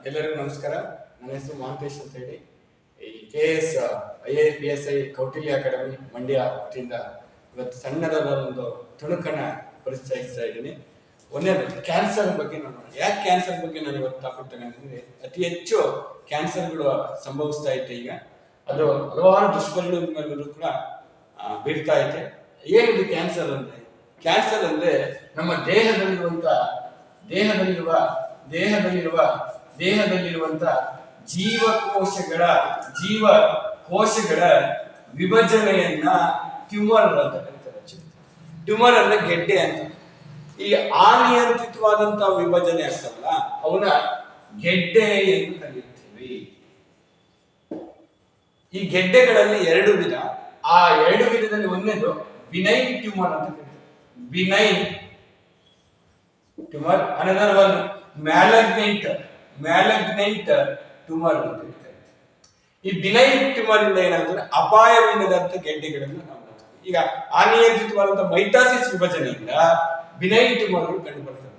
ಎಲ್ಲರಿಗೂ ನಮಸ್ಕಾರ. ನನ್ನ ಹೆಸರು ಮಹಾಂತೇಶ್ ಅಂತ ಹೇಳಿ ಈ KS IAS PSI Kautilya academy Mandya ವತಿಯಿಂದ ಇವತ್ತು ಸಣ್ಣದಾದ ಒಂದು ತುಣುಕನ್ನ ಪರಿಚಯಿಸ್ತಾ ಇದ್ದೀನಿ. ಒಂದನೇದು ಕ್ಯಾನ್ಸರ್ ಬಗ್ಗೆ ಯಾಕೆ ಕ್ಯಾನ್ಸರ್ ಬಗ್ಗೆ ನಾನು ಇವತ್ತು ಟಾಪಿಕ್ ತಗೊಂಡಿದ್ದೀನಿ. ಅತಿ ಹೆಚ್ಚು ಕ್ಯಾನ್ಸರ್ಗಳು ಸಂಭವಿಸ್ತಾ ಐತೆ ಈಗ. ಅದು ಹಲವಾರು ದುಷ್ಪರಿಣಾಮಗಳು ಕೂಡ ಬೀರ್ತಾ ಐತೆ. ಏನಿದು ಕ್ಯಾನ್ಸರ್ ಅಂದ್ರೆ? ಕ್ಯಾನ್ಸರ್ ಅಂದ್ರೆ ನಮ್ಮ ದೇಹದಲ್ಲಿರುವಂತ ಜೀವಕೋಶಗಳ ವಿಭಜನೆಯನ್ನ ಟ್ಯೂಮರ್ ಅಂತ ಕರೀತಾರೆ. ಟ್ಯೂಮರ್ ಅಂದ್ರೆ ಗೆಡ್ಡೆ ಅಂತ. ಈ ಅನಿಯಂತ್ರಿತವಾದಂತ ವಿಭಜನೆ ಆಗ್ತಾವಲ್ಲ ಅವನ್ನ ಗೆಡ್ಡೆ ಎಂದು ಕರೆಯುತ್ತೀವಿ. ಈ ಗೆಡ್ಡೆಗಳಲ್ಲಿ ಎರಡು ವಿಧ. ಆ ಎರಡು ವಿಧದಲ್ಲಿ ಒಂದೇದು ಬಿನೈನ್ ಟ್ಯೂಮರ್ ಅಂತ ಕರೀತಾರೆ. Benign tumour. Another one malignant tumour ಅಂತ ಕರೀತಾರೆ. ಈ ಬಿನೈನ್ ಟ್ಯೂಮರ್ ಇಂದ ಏನಾಗುತ್ತೆ, ಅಪಾಯವಿಲ್ಲದಂತ ಗೆಡ್ಡೆಗಳನ್ನು ನಾವು ನೋಡ್ತೀವಿ. ಈಗ ಅನಿಯಂತ್ರಿತವಾದಂತ ಮೈಟಾಸಿಸ್ ವಿಭಜನೆಯಿಂದ ಬಿನೈನ್ ಟ್ಯೂಮರ್ಗಳು ಕಂಡು ಬರ್ತವೆ.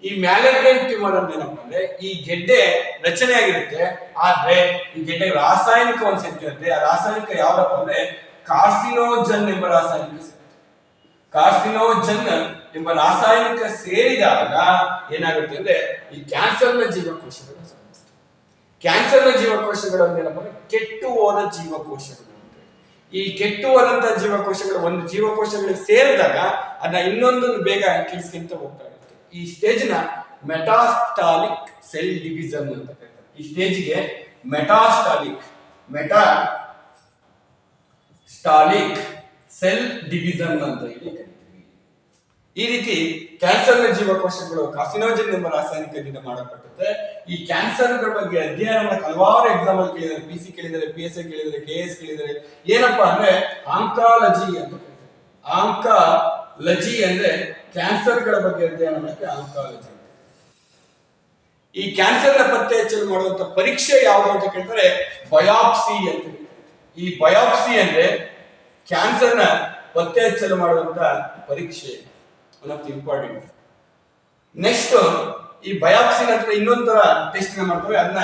ಈ ಮ್ಯಾಲಗ್ನೆಂಟ್ ಟ್ಯೂಮರ್ ಅಂದ್ರೆ ಏನಪ್ಪ ಅಂದ್ರೆ ಈ ಗೆಡ್ಡೆ ರಚನೆ ಆಗಿರುತ್ತೆ, ಆದ್ರೆ ಈ ಗೆಡ್ಡೆ ರಾಸಾಯನಿಕ ಒಂದು ಸೇರಿರುತ್ತೆ. ಆ ರಾಸಾಯನಿಕ ಯಾವ್ದಪ್ಪ ಅಂದ್ರೆ ಕಾರ್ಸಿನೋಜನ್ ಎಂಬ ರಾಸಾಯನಿಕ. ಕಾರ್ಸಿನೋಜನ್ ಎಂಬ ರಾಸಾಯನಿಕ ಸೇರಿದಾಗ ಏನಾಗುತ್ತೆ ಅಂದ್ರೆ ಈ ಕ್ಯಾನ್ಸರ್ನ ಜೀವಕೋಶಗಳು ಏನಪ್ಪ ಅಂದ್ರೆ ಕೆಟ್ಟು ಹೋದ ಜೀವಕೋಶಗಳು. ಈ ಕೆಟ್ಟು ಹೋದಂತ ಜೀವಕೋಶಗಳು ಒಂದು ಜೀವಕೋಶಗಳಿಗೆ ಸೇರಿದಾಗ ಅದನ್ನ ಇನ್ನೊಂದು ಬೇಗ ಕೆಲ್ಸಕ್ಕಿಂತ ಹೋಗ್ತಾ ಇರುತ್ತೆ. ಈ ಸ್ಟೇಜ್ ನ ಮೆಟಾಸ್ಟಾಲಿಕ್ ಸೆಲ್ ಡಿವಿಷನ್ ಅಂತ ಕರೀತಾರೆ. ಈ ಸ್ಟೇಜ್ಗೆ ಮೆಟಾಸ್ಟಾಲಿಕ್ ಸೆಲ್ ಡಿವಿಷನ್ ಅಂತ ಹೇಳಿ ಕರೀತೀವಿ. ಈ ರೀತಿ ಕ್ಯಾನ್ಸರ್ನ ಜೀವಕೋಶಗಳು ಕಾರ್ಸಿನೋಜನ್ ಎಂಬ ರಾಸಾಯನಿಕದಿಂದ ಮಾಡಲ್ಪಟ್ಟುತ್ತೆ. ಈ ಕ್ಯಾನ್ಸರ್ಗಳ ಬಗ್ಗೆ ಅಧ್ಯಯನ ಮಾಡಕ್ಕೆ ಹಲವಾರು ಎಕ್ಸಾಂಪಲ್ ಕೇಳಿದ್ದಾರೆ. PC ಕೇಳಿದ್ದಾರೆ, PSI ಕೇಳಿದ್ದಾರೆ, KS ಕೇಳಿದ್ದಾರೆ. ಏನಪ್ಪಾ ಅಂದ್ರೆ ಆಂಕಾಲಜಿ ಅಂತ ಕರೀತಾರೆ. ಆಂಕಾಲಜಿ ಅಂದ್ರೆ ಕ್ಯಾನ್ಸರ್ಗಳ ಬಗ್ಗೆ ಅಧ್ಯಯನ ಮಾಡಕ್ಕೆ ಆಂಕಾಲಜಿ. ಈ ಕ್ಯಾನ್ಸರ್ನ ಪತ್ತೆ ಹಚ್ಚಲು ಮಾಡುವಂತ ಪರೀಕ್ಷೆ ಯಾವುದು ಅಂತ ಕೇಳ್ತಾರೆ ಬಯಾಪ್ಸಿ ಅಂತ ಕರೀತಾರೆ. ಈ ಬಯಾಪ್ಸಿ ಅಂದ್ರೆ ಕ್ಯಾನ್ಸರ್ನ ಪತ್ತೆ ಹಚ್ಚಲು ಮಾಡುವಂತ ಪರೀಕ್ಷೆ, one of the important. Next ಈ ಬಯಾಪ್ಸಿ ನಂತರ ಇನ್ನೊಂದರ ಟೆಸ್ಟ್ ಮಾಡ್ತೇವೆ, ಅದನ್ನ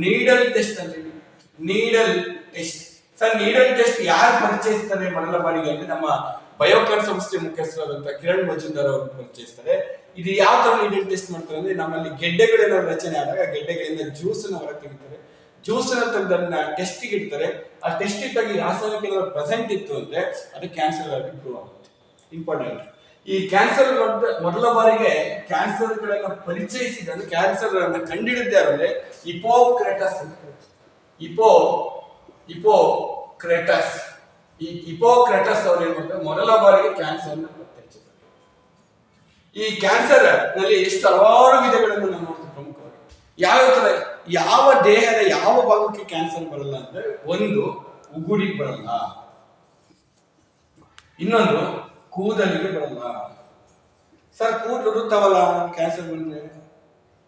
ನೀಡಲ್ ಟೆಸ್ಟ್ ಅಂತ ಹೇಳಿ. ನೀಡಲ್ ಟೆಸ್ಟ್ ಯಾರು ಪರಿಚಯಿಸ್ತಾರೆ ಮೊದಲ ಬಾರಿಗೆ ಅಂದ್ರೆ ನಮ್ಮ ಬಯೋಕಾನ್ ಸಂಸ್ಥೆ ಮುಖ್ಯಸ್ಥರಾದಂತಹ ಕಿರಣ್ ಮಜುಂದಾರ್ ಅವರು ಪರಿಚಯಿಸ್ತಾರೆ. ಇದು ಯಾವ ತರ ನೀಡಲ್ ಟೆಸ್ಟ್ ಮಾಡ್ತಾರೆ ಅಂದ್ರೆ ನಮ್ಮಲ್ಲಿ ಗೆಡ್ಡೆಗಳೇನಾದ್ರು ರಚನೆ ಆದಾಗ ಗೆಡ್ಡೆಗಳಿಂದ ಜ್ಯೂಸ್ ನ ಹೊರಗೆ ತೆಗಿತಾರೆ. ಜ್ಯೂಸ್ ನ ತಂದನ್ನ ಟೆಸ್ಟ್ ಇಡ್ತಾರೆ. ಆ ಟೆಸ್ಟ್ ಇಟ್ಟಾಗ ರಾಸಾಯನಿಕ ಏನಾದ್ರು ಪ್ರೆಸೆಂಟ್ ಇತ್ತು ಅಂದ್ರೆ ಅದು ಕ್ಯಾನ್ಸರ್ ಆಗಿ ಪ್ರೂವ್ ಆಗುತ್ತೆ. ಇಂಪಾರ್ಟೆಂಟ್. ಈ ಕ್ಯಾನ್ಸರ್ ಮೊದಲ ಬಾರಿಗೆ ಕ್ಯಾನ್ಸರ್ಗಳನ್ನ ಪರಿಚಯಿಸಿದ ಕ್ಯಾನ್ಸರ್ ಅನ್ನ ಕಂಡುಹಿಡಿದ ಅಂದ್ರೆ ಹಿಪೋಕ್ರೆಟಸ್. ಹಿಪೋಕ್ರೆಟಸ್ ಅವರು ಏನ್ ಮಾಡ್ತಾರೆ, ಮೊದಲ ಬಾರಿಗೆ ಕ್ಯಾನ್ಸರ್ ಪತ್ತೆ ಹಚ್ಚಿದ್ದಾರೆ. ಈ ಕ್ಯಾನ್ಸರ್ ನಲ್ಲಿ ಎಷ್ಟು ಹಲವಾರು ವಿಧಗಳನ್ನು ನಾವು ನೋಡ್ತೀವಿ. ಪ್ರಮುಖವಾಗಿ ಯಾವ ದೇಹದ ಯಾವ ಭಾಗಕ್ಕೆ ಕ್ಯಾನ್ಸರ್ ಬರಲ್ಲ ಅಂದ್ರೆ ಒಂದು ಉಗುರಿಗೆ ಬರಲ್ಲ, ಇನ್ನೊಂದು ಕೂದಲಿಗೆ ಬರಲ್ಲ. ಸರ್ ಕೂದಲು ಉದುರ್ತಾವಲ್ಲ ಕ್ಯಾನ್ಸರ್ ಬಂದ್ರೆ?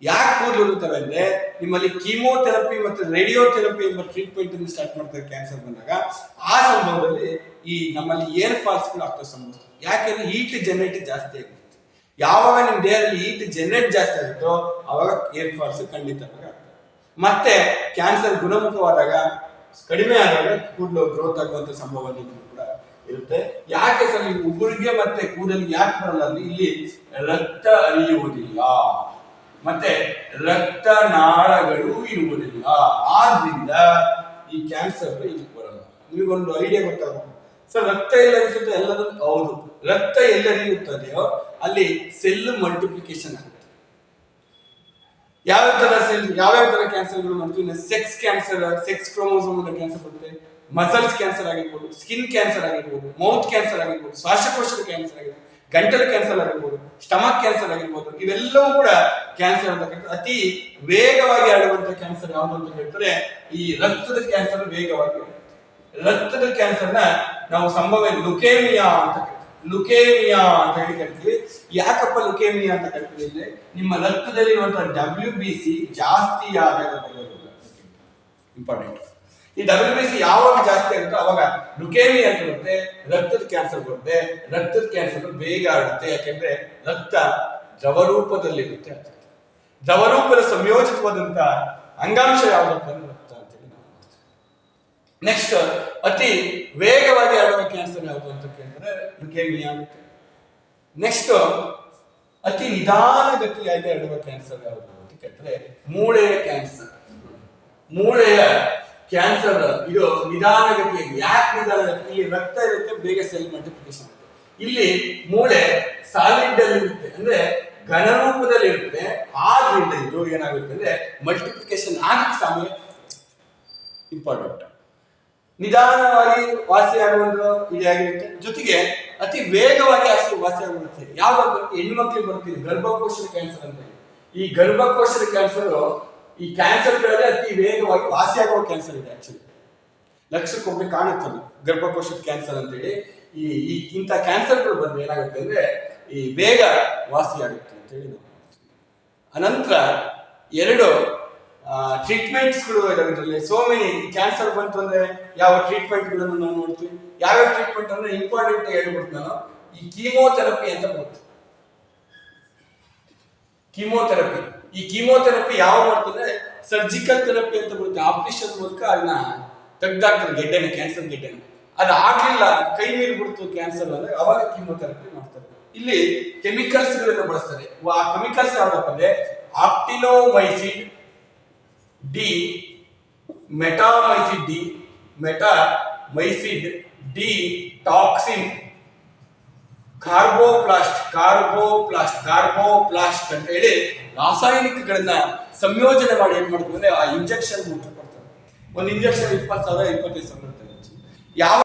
ಯಾಕೆ ಕೂದಲು ಉದುರ್ತವೆ ಅಂದ್ರೆ ನಿಮ್ಮಲ್ಲಿ ಕೀಮೋಥೆರಪಿ ಮತ್ತು ರೇಡಿಯೋಥೆರಪಿ ಎಂಬ ಟ್ರೀಟ್ಮೆಂಟ್ ಅನ್ನು ಸ್ಟಾರ್ಟ್ ಮಾಡ್ತಾರೆ ಕ್ಯಾನ್ಸರ್ ಬಂದಾಗ. ಆ ಸಂದರ್ಭದಲ್ಲಿ ಈ ನಮ್ಮಲ್ಲಿ ಏರ್ ಫಾಲ್ಸ್ಗಳು ಆಗ್ತವೆ ಸಂಭವಿಸ್ತವೆ. ಯಾಕೆಂದ್ರೆ ಹೀಟ್ ಜನರೇಟ್ ಜಾಸ್ತಿ ಆಗುತ್ತೆ. ಯಾವಾಗ ನಿಮ್ಮ ದೇಹದಲ್ಲಿ ಹೀಟ್ ಜನರೇಟ್ ಜಾಸ್ತಿ ಆಗುತ್ತೋ ಅವಾಗ ಏರ್ ಫಾಲ್ಸ್ ಖಂಡಿತ ಆಗ್ತದೆ. ಮತ್ತೆ ಕ್ಯಾನ್ಸರ್ ಗುಣಮುಖವಾದಾಗ ಕಡಿಮೆ ಆದಾಗ ಕೂದಲು ಗ್ರೋತ್ ಆಗುವಂತ ಸಂಭವನೆ ಕೂಡ ಇರುತ್ತೆ. ಯಾಕೆ ಸರ್ ಈ ಉಗುರಿಗೆ ಮತ್ತೆ ಕೂದಲಿಗೆ ಯಾಕೆ ಬರಲ್ಲ ಅಂದ್ರೆ ಇಲ್ಲಿ ರಕ್ತ ಹರಿಯುವುದಿಲ್ಲ ಮತ್ತೆ ರಕ್ತನಾಳಗಳು ಇರುವುದಿಲ್ಲ. ಆದ್ರಿಂದ ಈ ಕ್ಯಾನ್ಸರ್ ಇದಕ್ಕೆ ಬರಲ್ಲ. ನಿಮಗೊಂದು ಐಡಿಯಾ ಗೊತ್ತಾಗಬೇಕು. ಸರ್ ರಕ್ತ ಎಲ್ಲ ಹರಿಯುತ್ತೆ ಎಲ್ಲರೂ ಹೌದು. ರಕ್ತ ಎಲ್ಲ ಹರಿಯುತ್ತದೆಯೋ ಅಲ್ಲಿ ಸೆಲ್ ಮಲ್ಟಿಪ್ಲಿಕೇಶನ್ ಆಗುತ್ತೆ. ಯಾವ್ಯಾವ ತರ ಕ್ಯಾನ್ಸರ್ಗಳು ಮಾಡ್ತೀವಿ? Sex cancer, sex chromosome cancer ಬರುತ್ತೆ, ಮಸಲ್ಸ್ ಕ್ಯಾನ್ಸರ್ ಆಗಿರ್ಬೋದು, ಸ್ಕಿನ್ ಕ್ಯಾನ್ಸರ್ ಆಗಿರ್ಬೋದು, ಮೌತ್ ಕ್ಯಾನ್ಸರ್ ಆಗಿರ್ಬೋದು, ಶ್ವಾಸಕೋಶದ ಕ್ಯಾನ್ಸರ್ ಆಗಿರ್ಬೋದು, ಗಂಟಲು ಕ್ಯಾನ್ಸರ್ ಆಗಿರ್ಬೋದು, ಸ್ಟಮಕ್ ಕ್ಯಾನ್ಸರ್ ಆಗಿರ್ಬೋದು. ಇವೆಲ್ಲವೂ ಕೂಡ ಕ್ಯಾನ್ಸರ್ ಅಂತ ಕರೀತಾರೆ. ಅತಿ ವೇಗವಾಗಿ ಹರಡುವಂತ ಕ್ಯಾನ್ಸರ್ ಯಾವುದು ಅಂತ ಹೇಳ್ತಾರೆ ಈ ರಕ್ತದ ಕ್ಯಾನ್ಸರ್. ವೇಗವಾಗಿ ರಕ್ತದ ಕ್ಯಾನ್ಸರ್ನ ನಾವು ಸಂಭವ ಲುಕೇಮಿಯಾ ಅಂತ ಕರಿತೀವಿ. ಲುಕೇಮಿಯಾ ಅಂತ ಹೇಳಿ ಕರಿತೀವಿ. ಯಾಕಪ್ಪ ಲುಕೇಮಿಯಾ ಅಂತ ಕರಿತೀವಿ ಅಂದ್ರೆ ನಿಮ್ಮ ರಕ್ತದಲ್ಲಿರುವಂತಹ WBC ಜಾಸ್ತಿ ಆದಾಗ ಇಂಪಾರ್ಟೆಂಟ್. ಈ WBC ಯಾವಾಗ ಜಾಸ್ತಿ ಆಗುತ್ತೋ ಅವಾಗ ಲುಕೇಮಿಯಾ ಅಂತ ಬರುತ್ತೆ, ರಕ್ತದ ಕ್ಯಾನ್ಸರ್ ಬರುತ್ತೆ. ರಕ್ತದ ಕ್ಯಾನ್ಸರ್ ಬೇಗ ಹರಡುತ್ತೆ. ಯಾಕೆಂದ್ರೆ ರಕ್ತ ದ್ರವರೂಪದಲ್ಲಿರುತ್ತೆ. ದ್ರವರೂಪದ ಸಂಯೋಜಿತವಾದಂತ ಅಂಗಾಂಶ ಯಾವ್ದಪ್ಪ ಅಂದ್ರೆ ರಕ್ತ ಅಂತೇಳಿ ನಾವು ನೋಡ್ತೀವಿ. ನೆಕ್ಸ್ಟ್ ಅತಿ ವೇಗವಾಗಿ ಹರಡುವ ಕ್ಯಾನ್ಸರ್ ಯಾವುದು ಅಂತ ಕೇಳಿದ್ರೆ ಲ್ಯುಕೇಮಿಯಾ ಆಗುತ್ತೆ. ನೆಕ್ಸ್ಟ್ ಅತಿ ನಿಧಾನಗತಿಯಾಗಿ ಹರಡುವ ಕ್ಯಾನ್ಸರ್ ಯಾವುದು ಅಂತ ಕೇಳಿದ್ರೆ ಮೂಳೆಯ ಕ್ಯಾನ್ಸರ್. ಮೂಳೆಯ ಕ್ಯಾನ್ಸರ್ ಇದು ನಿಧಾನಗತಿಯಾಗಿ, ಯಾಕೆ ನಿಧಾನಗತಿ? ಇಲ್ಲಿ ರಕ್ತ ಇರುತ್ತೆ, ಬೇಗ ಸೆಲ್ ಮಲ್ಟಿಪ್ಲಿಕೇಶನ್ ಆಗುತ್ತೆ. ಇಲ್ಲಿ ಮೂಳೆ ಸಾಲಿಡ್ ಅಲ್ಲಿ ಇರುತ್ತೆ, ಅಂದ್ರೆ ಘನರೂಪದಲ್ಲಿ ಇರುತ್ತೆ. ಆದ್ರಿಂದ ಇದು ಏನಾಗುತ್ತೆ ಅಂದ್ರೆ ಮಲ್ಟಿಪ್ಲಿಕೇಶನ್ ಆಗಕ್ಕೆ ಸಮಯ ಇಂಪಾರ್ಟೆಂಟ್. ನಿಧಾನವಾಗಿ ವಾಸಿಯಾಗುವುದು ಇದಾಗಿರುತ್ತೆ, ಜೊತೆಗೆ ಅತಿ ವೇಗವಾಗಿ ವಾಸಿಯಾಗಿರುತ್ತೆ. ಯಾವಾಗ ಹೆಣ್ಮಕ್ಳಿಗೆ ಬರ್ತೀವಿ ಗರ್ಭಕೋಶದ ಕ್ಯಾನ್ಸರ್ ಅಂತ. ಈ ಗರ್ಭಕೋಶದ ಕ್ಯಾನ್ಸರ್ ಈ ಕ್ಯಾನ್ಸರ್ಗಳಲ್ಲಿ ಅತಿ ವೇಗವಾಗಿ ವಾಸಿಯಾಗುವ ಕ್ಯಾನ್ಸರ್ ಇದೆ. ಆಕ್ಚುಲಿ ಲಕ್ಷಕ್ಕೊಮ್ಮೆ ಕಾಣುತ್ತದೆ ಗರ್ಭಕೋಶದ ಕ್ಯಾನ್ಸರ್ ಅಂತೇಳಿ. ಈ ಇಂಥ ಕ್ಯಾನ್ಸರ್ಗಳು ಬಂದ್ರೆ ಏನಾಗುತ್ತೆ ಅಂದ್ರೆ ಈ ಬೇಗ ವಾಸಿಯಾಗುತ್ತೆ ಅಂತೇಳಿ ನಾವು ನೋಡ್ತೀವಿ. ಅನಂತರ ಎರಡು ಟ್ರೀಟ್ಮೆಂಟ್ಸ್ಗಳು ಇದರಲ್ಲಿ ಸೋ ಮೆನಿ. ಕ್ಯಾನ್ಸರ್ ಬಂತು ಅಂದ್ರೆ ಯಾವ ಟ್ರೀಟ್ಮೆಂಟ್ಗಳನ್ನು ನಾವು ನೋಡ್ತೀವಿ. ಯಾವ್ಯಾವ ಟ್ರೀಟ್ಮೆಂಟ್ ಅಂದ್ರೆ ಇಂಪಾರ್ಟೆಂಟ್ ಹೇಳ್ಬಿಟ್ಟು ನಾನು, ಈ ಕೀಮೋಥೆರಪಿ ಅಂತ ಬರುತ್ತೆ. ಕೀಮೋಥೆರಪಿ, ಈ ಕೀಮೋಥೆರಪಿ ಯಾವ ಮಾಡ್ತಾರೆ? ಸರ್ಜಿಕಲ್ ಥೆರಪಿ ಅಂತ ಬರುತ್ತೆ. ಆಪರೇಷನ್ ಮೂಲಕ ಅದನ್ನ ತೆಗ್ದಾಕ್ತಾರೆ, ಗೆಡ್ಡೆನ, ಕ್ಯಾನ್ಸರ್ ಗೆಡ್ಡೆನ. ಅದು ಆಗ್ಲಿಲ್ಲ, ಕೈ ಮೀರಿ ಬಿಡ್ತು ಕ್ಯಾನ್ಸರ್ ಅಂದ್ರೆ ಅವಾಗ ಕೀಮೋಥೆರಪಿ ಮಾಡ್ತಾರೆ. ಇಲ್ಲಿ ಕೆಮಿಕಲ್ಸ್ ಗಳನ್ನ ಬಳಸ್ತಾರೆ. ಆ ಕೆಮಿಕಲ್ಸ್ ಯಾವ್ದಪ್ಪ ಅಂದ್ರೆ ಆಕ್ಟಿನೋಮೈಸಿನ್ ಡಿ, ಮೆಟಾಮೈಸಿಡ್ ಡಿ, ಮೆಟಾಮೈಸಿಡ್ ಡಿ ಟಾಕ್ಸಿನ್, ಕಾರ್ಬೋಪ್ಲಾಸ್ಟ್ ಅಂತ ಹೇಳಿ ರಾಸಾಯನಿಕಗಳನ್ನ ಸಂಯೋಜನೆ ಮಾಡಿ ಏನ್ ಮಾಡ್ತಾರೆ ಅಂದ್ರೆ ಆ ಇಂಜೆಕ್ಷನ್ ಕೊಡ್ತಾರೆ. ಒಂದು ಇಂಜೆಕ್ಷನ್ 20,000 25,000 ಯಾವ